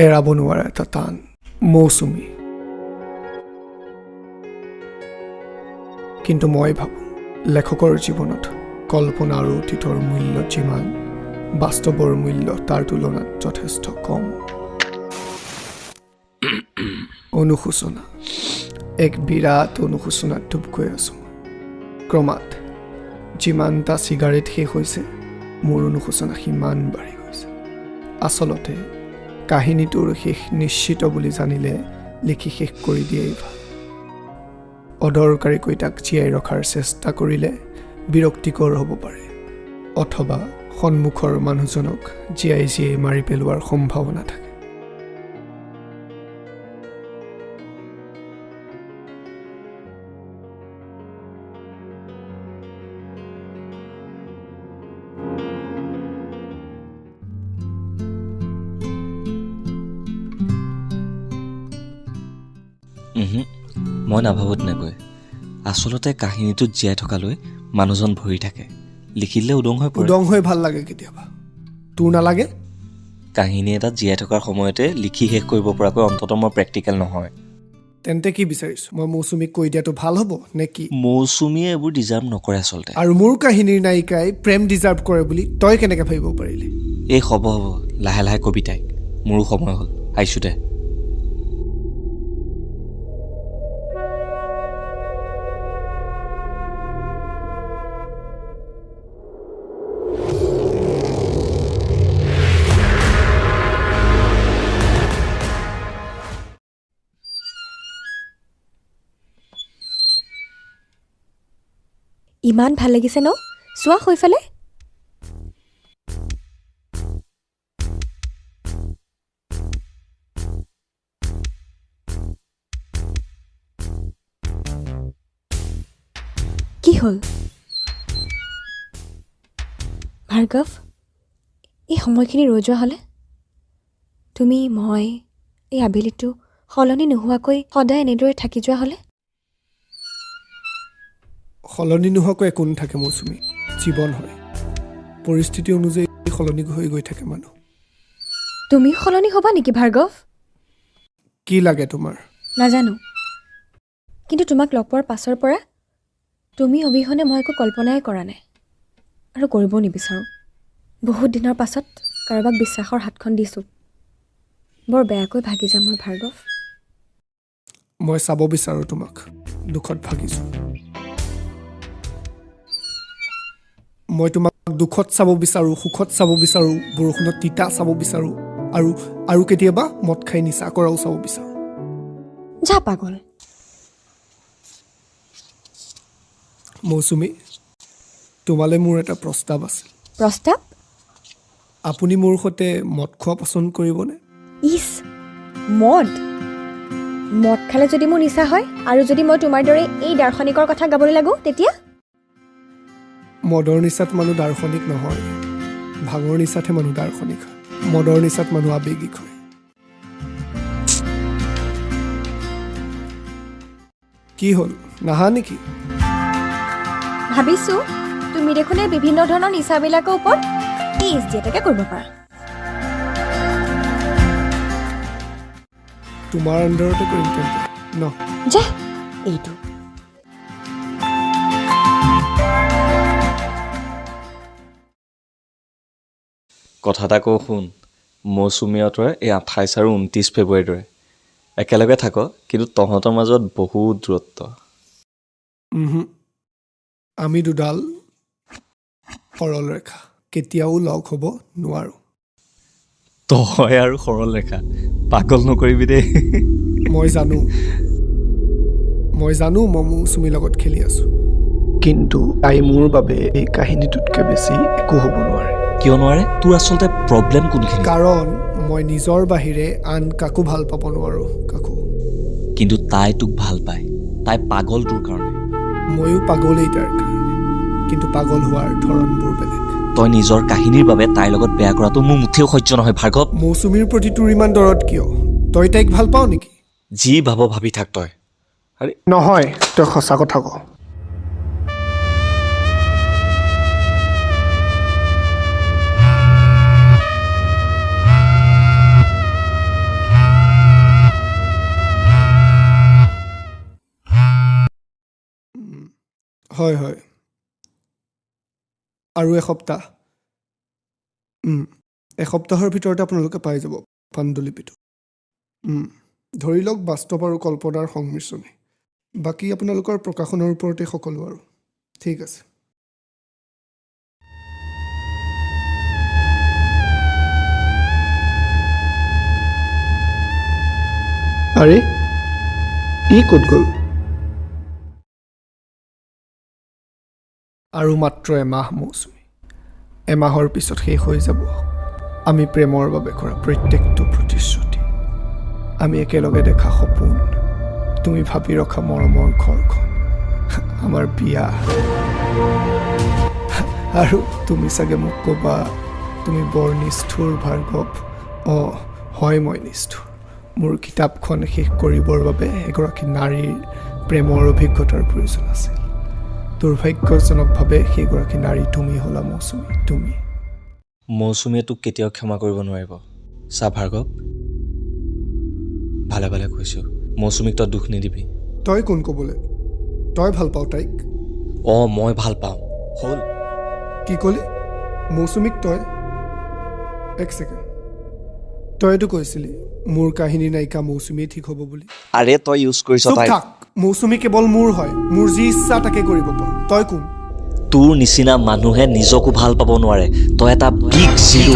এৰাব নোৱাৰা এটা টান মৌচুমী। কিন্তু মই ভাবোঁ লেখকৰ জীৱনত কল্পনা আৰু অতীতৰ মূল্য যিমান, বাস্তৱৰ মূল্য তাৰ তুলনাত যথেষ্ট কম। অনুশোচনা, এক বিৰাট অনুশোচনাত ডুব গৈ আছোঁ। ক্ৰমাৎ যিমানটা চিগাৰেট শেষ হৈছে, মোৰ অনুশোচনা সিমান বাঢ়ি গৈছে। আচলতে কাহিনীটোৰ শেষ নিশ্চিত বুলি জানিলে লিখি শেষ কৰি দিয়েই ভাল। অদৰকাৰীকৈ তাক জীয়াই ৰখাৰ চেষ্টা কৰিলে বিৰক্তিকৰ হ'ব পাৰে, অথবা সন্মুখৰ মানুহজনক জীয়াই জীয়াই মাৰি পেলোৱাৰ সম্ভাৱনা থাকে। মই নাভাবোঁ তেনেকৈ। আচলতে কাহিনীটোত জীয়াই থকালৈ মানুহজন ভৰি থাকে, লিখিলে উদং হৈ পৰে। উদং হৈ ভাল লাগে কেতিয়াবা, তোৰ নালাগে? কাহিনী এটা জীয়াই থকাৰ সময়তে লিখি শেষ কৰিব পৰাকৈ অন্ততঃ মই প্ৰেক্টিকেল নহয়। তেন্তে কি বিচাৰিছোঁ? মই মৌচুমীক কৈ দিয়াটো ভাল হ'ব নে কি? মৌচুমীয়ে এইবোৰ ডিজাৰ্ভ নকৰে আচলতে। আৰু মোৰ কাহিনীৰ নায়িকাই প্ৰেম ডিজাৰ্ভ কৰে বুলি তই কেনেকৈ ভাবিব পাৰিলি? এই হ'ব লাহে লাহে কবিতাই, মোৰো সময় হ'ল, আহিছোঁ দে। ইমান ভাল লাগিছে ন? চোৱা হৈফালে। কি হ'ল ভাৰ্গৱ? এই সময়খিনি ৰৈ যোৱা হ'লে? তুমি মই এই আবেলিটো সলনি নোহোৱাকৈ সদায় এনেদৰে থাকি যোৱা হ'লে? সলনি নোহোৱাকৈ একো নাথাকে মৌচুমী, জীৱন হয়। পৰিস্থিতি অনুযায়ী সলনি হৈ গৈ থাকে মানুহ। তুমি সলনি হ'বা নেকি ভাৰ্গৱ? কি লাগে তোমাৰ? নাজানো, কিন্তু তোমাক লগ পোৱাৰ পাছৰ পৰা তুমি অবিহনে মই একো কল্পনাই কৰা নাই আৰু কৰিবও নিবিচাৰোঁ। বহুত দিনৰ পাছত কাৰোবাক বিশ্বাসৰ হাতখন দিছোঁ। বৰ বেয়াকৈ ভাগি যাম মই ভাৰ্গৱ। মই চাব বিচাৰোঁ তোমাক দুখত ভাগিছোঁ। মই তোমাক দুখত চাব বিচাৰোঁ, সুখত চাব বিচাৰোঁ, বৰষুণত তিতা চাব বিচাৰোঁ, আৰু কেতিয়াবা মদ খাই নিচা কৰাও চাব বিচাৰোঁ। যা পাগল। মৌচুমী, তোমালৈ মোৰ এটা প্ৰস্তাৱ আছে। প্ৰস্তাৱ? আপুনি মোৰ সৈতে মদ খোৱা পচন্দ কৰিবনে? ইছ, মদ খালে যদি মোৰ নিচা হয় আৰু যদি মই তোমাৰ দৰে এই দাৰ্শনিকৰ কথা গাবলৈ লাগোঁ তেতিয়া? মদৰ নিচাত মানুহ দাৰ্শনিক নহয়, ভাঙৰ নিচাতহে মানুহ দাৰ্শনিক হয়। মদৰ নিচাত মানুহ আৱেগিক হয়। কি হ'ল, নাহা নেকি? ভাবিছোঁ তুমি দেখোন এই বিভিন্ন ধৰণৰ নিচাবিলাকৰ ওপৰত PhD এটাকে কৰিব পাৰা। তোমাৰ আণ্ডাৰতে কৰিম তেন্তে ন? যা এইটো। কথা এটা কওঁ শুন, মৌচুমীহঁতৰে এই 28 আৰু 29 ফেব্ৰুৱাৰীৰ দৰে একেলগে থাক, কিন্তু তহঁতৰ মাজত বহুত দূৰত্ব। আমি দুডাল সৰল ৰেখা, কেতিয়াও লগ হ'ব নোৱাৰোঁ। তই আৰু সৰল ৰেখা, পাগল নকৰিবি দেই। মই জানো মই মৌচুমীৰ লগত খেলি আছোঁ, কিন্তু তাই মোৰ বাবে এই কাহিনীটোতকৈ বেছি একো হ'ব নোৱাৰে। কিয় নোৱাৰে? তোৰ আচলতে প্ৰব্লেম কোনখিনি? কাৰণ মই নিজৰ বাহিৰে আন কাকো ভাল পাব নোৱাৰোঁ। কিন্তু তাই তোক ভাল পায়, তাই পাগল তোৰ কাৰণে। ময়ো পাগলেই তাইৰ কাৰণে, কিন্তু পাগল হোৱাৰ ধৰণবোৰ বেলেগ। তই নিজৰ কাহিনীৰ বাবে তাইৰ লগত বেয়া কৰাটো মোৰ মুঠেও সহ্য নহয় ভাৰ্গৱ। মৌচুমীৰ প্ৰতি তোৰ ইমান দৰদ কিয়? তই তাইক ভাল পাৱ নেকি? যি ভাব ভাবি থাক তই। আৰে নহয়, তই সঁচা কথা ক। হয় হয় আৰু এসপ্তাহৰ ভিতৰতে আপোনালোকে পাই যাব পাণ্ডুলিপিটো ধৰি লওক বাস্তৱ আৰু কল্পনাৰ সংমিশ্ৰণে বাকী আপোনালোকৰ প্ৰকাশনৰ ওপৰতে সকলো আৰু ঠিক আছে আৰে ই ক'ত গ'ল আৰু মাত্ৰ এমাহ মৌচুমী এমাহৰ পিছত শেষ হৈ যাব আমি প্ৰেমৰ বাবে কৰা প্ৰত্যেকটো প্ৰতিশ্ৰুতি আমি একেলগে দেখা সপোন তুমি ভাবি ৰখা মৰমৰ ঘৰখন আমাৰ বিয়া আৰু তুমি চাগে মোক ক'বা তুমি বৰ নিষ্ঠুৰ ভাৰ্গৱ হয় মই নিষ্ঠুৰ মোৰ কিতাপখন শেষ কৰিবৰ বাবে এগৰাকী নাৰীৰ প্ৰেমৰ অভিজ্ঞতাৰ প্ৰয়োজন আছিল দুৰ্ভাগ্যজনকভাৱে সেইগৰাকী নাৰী তুমি হ'লা মৌচুমী তুমি মৌচুমীয়ে তোক কেতিয়াও ক্ষমা কৰিব নোৱাৰিব চা ভাৰ্গৱ ভালে ভালে কৈছোঁ মৌচুমীক তই দুখ নিদিবি তই কোন ক'বলৈ তই ভাল পাওঁ তাইক মই ভাল পাওঁ হ'ল কি ক'লি মৌচুমীক তই এক ছেকেণ্ড তইতো কৈছিলি মোৰ কাহিনী নায়িকা মৌচুমীয়ে ঠিক হ'ব বুলি আৰে তই ইউজ কৰিছ চুপ তাই থাক মৌচুমী কেৱল মোৰ হয় মোৰ যি ইচ্ছা তাকে কৰিব পাৰোঁ তই কোন তোৰ নিচিনা মানুহে নিজকো ভাল পাব নোৱাৰে তই এটা বিগ জিৰো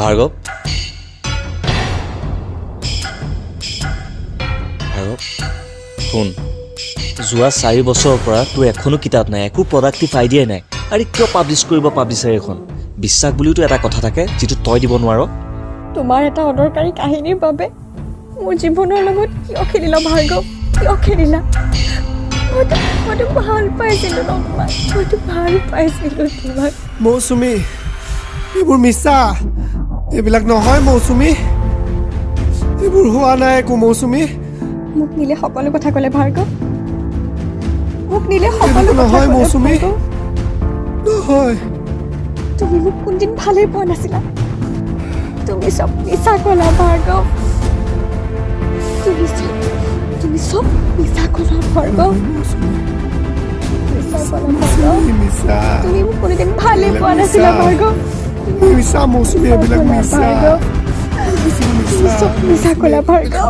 ভাৰ্গৱ শুন যোৱা 4 বছৰৰ পৰা তোৰ এখনো কিতাপ নাই একো প্ৰডাক্টিভ আইডিয়াই নাই আৰে কিয় পাব্লিছ কৰিব পাব্লিছাৰ এখন বিশ্বাস বুলিওতো এটা কথা থাকে যিটো তই দিব নোৱাৰ তোমাৰ এটা অদৰকাৰী কাহিনীৰ বাবে মোৰ জীৱনৰ লগত কিয় খেলিলা ভাৰ্গৱ কিয় খেলিলা মইতো ভাল পাইছিলোঁ তোমাক মৌচুমী এইবোৰ মিছা এইবিলাক নহয় মৌচুমী এইবোৰ হোৱা নাই একো মৌচুমী মোক নিলে সকলো কথা ক'লে ভাৰ্গৱ মোক নিলে সকলো নহয় মৌচুমী নহয় তুমি মোক কোনদিন ভালেই পোৱা নাছিলা তুমি চব মিছা ক'লা ভাৰ্গৱ তুমি চব মিছা ক'লা ভাৰ্গৱ তুমি মোক কোনোদিন ভালেই পোৱা নাছিলা ভাৰ্গৱ মিছা মৌচুমী এইবিলাক মিছা তুমি চব মিছা ক'লা ভাৰ্গৱ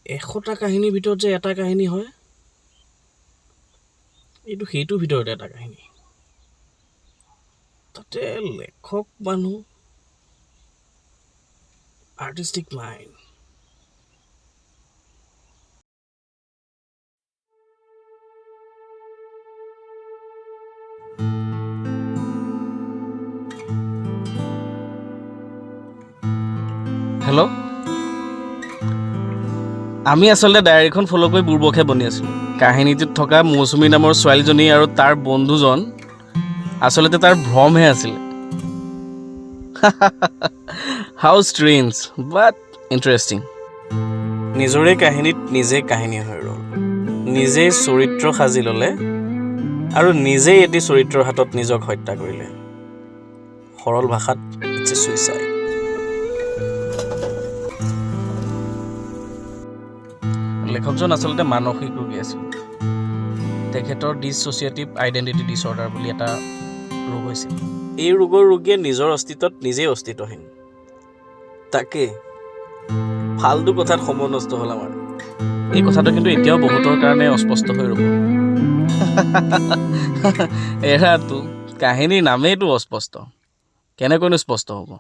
এশটা কাহিনীৰ ভিতৰত যে এটা কাহিনী হয় এইটো সেইটোৰ ভিতৰতে এটা কাহিনী তাতে লেখক মানুহ আৰ্টিষ্টিক মাইণ্ড হেল্ল' আমি আচলতে ডায়েৰীখন ফ'ল' কৰি বুৰ্বকহে বনি আছিলোঁ কাহিনীটোত থকা মৌচুমী নামৰ ছোৱালীজনী আৰু তাৰ বন্ধুজন আচলতে তাৰ ভ্ৰমহে আছিলে হাউ ষ্ট্ৰেঞ্জ বাট ইণ্টাৰেষ্টিং নিজৰে কাহিনীত নিজে কাহিনী হৈ ৰ'ল নিজেই চৰিত্ৰ সাজি ল'লে আৰু নিজেই এটি চৰিত্ৰৰ হাতত নিজক হত্যা কৰিলে সৰল ভাষাত ইটছ এ ছুইচাইড লেখকজন আচলতে মানসিক ৰোগী আছিল তেখেতৰ ডিছ'চিয়েটিভ আইডেণ্টিটি ডিছঅৰ্ডাৰ বুলি এটা ৰোগ হৈছিল এই ৰোগৰ ৰোগীয়ে নিজৰ অস্তিত্বত নিজেই অস্তিত্বহীন তাকে ফাল্টু কথাত সময় নষ্ট হ'ল আমাৰ এই কথাটো কিন্তু এতিয়াও বহুতৰ কাৰণে অস্পষ্ট হৈ ৰ'ব এৰাটো কাহিনীৰ নামেইটো অস্পষ্ট কেনেকৈনো স্পষ্ট হ'ব